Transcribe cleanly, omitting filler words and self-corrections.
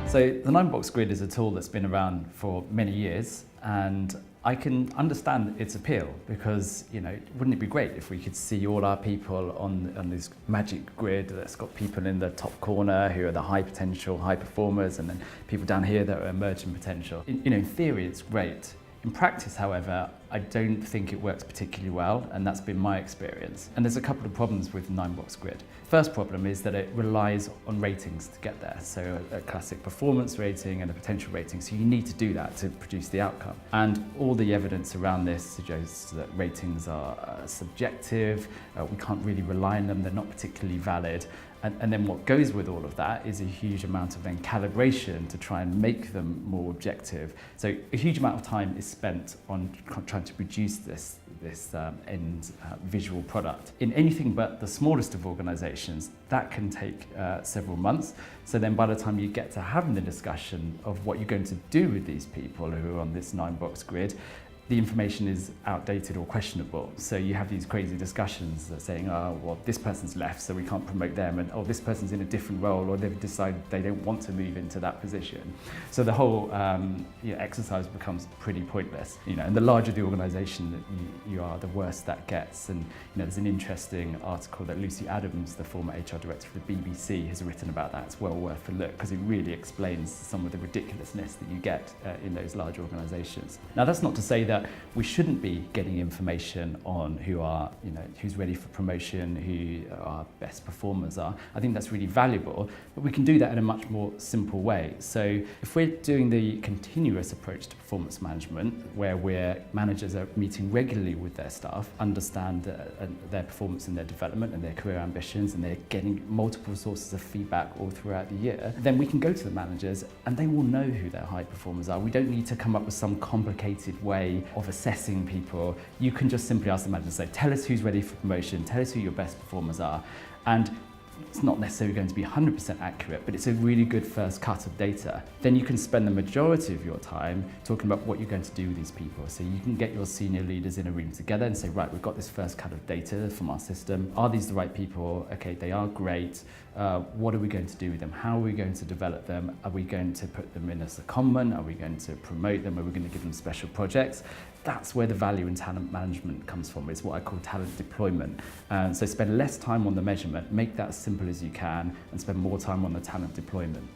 So the 9-box grid is a tool that's been around for many years, and I can understand its appeal because, wouldn't it be great if we could see all our people on this magic grid that's got people in the top corner who are the high potential, high performers, and then people down here that are emerging potential. In theory, it's great. In practice, however, I don't think it works particularly well, and that's been my experience. And there's a couple of problems with the 9-box grid. First problem is that it relies on ratings to get there. So a classic performance rating and a potential rating. So you need to do that to produce the outcome. And all the evidence around this suggests that ratings are subjective. We can't really rely on them. They're not particularly valid. And then what goes with all of that is a huge amount of then calibration to try and make them more objective. So a huge amount of time is spent on trying to produce this end visual product. In anything but the smallest of organizations, that can take several months. So then by the time you get to having the discussion of what you're going to do with these people who are on this 9-box grid, the information is outdated or questionable. So you have these crazy discussions that saying, oh, well, this person's left, so we can't promote them, and oh, this person's in a different role, or they've decided they don't want to move into that position. So the whole exercise becomes pretty pointless. And the larger the organisation that you are, the worse that gets. And there's an interesting article that Lucy Adams, the former HR director for the BBC, has written about that. It's well worth a look because it really explains some of the ridiculousness that you get in those large organisations. Now, that's not to say that we shouldn't be getting information on who's ready for promotion, who our best performers are. I think that's really valuable, but we can do that in a much more simple way. So if we're doing the continuous approach to performance management, where managers are meeting regularly with their staff, understand their performance and their development and their career ambitions, and they're getting multiple sources of feedback all throughout the year, then we can go to the managers and they will know who their high performers are. We don't need to come up with some complicated way of assessing people. You can just simply ask the manager, say, tell us who's ready for promotion, tell us who your best performers are. And it's not necessarily going to be 100% accurate, but it's a really good first cut of data. Then you can spend the majority of your time talking about what you're going to do with these people. So you can get your senior leaders in a room together and say, right, we've got this first cut of data from our system. Are these the right people? Okay, they are great. What are we going to do with them? How are we going to develop them? Are we going to put them in as a common? Are we going to promote them? Are we going to give them special projects? That's where the value in talent management comes from. It's what I call talent deployment. So spend less time on the measurement, make that as simple as you can, and spend more time on the talent deployment.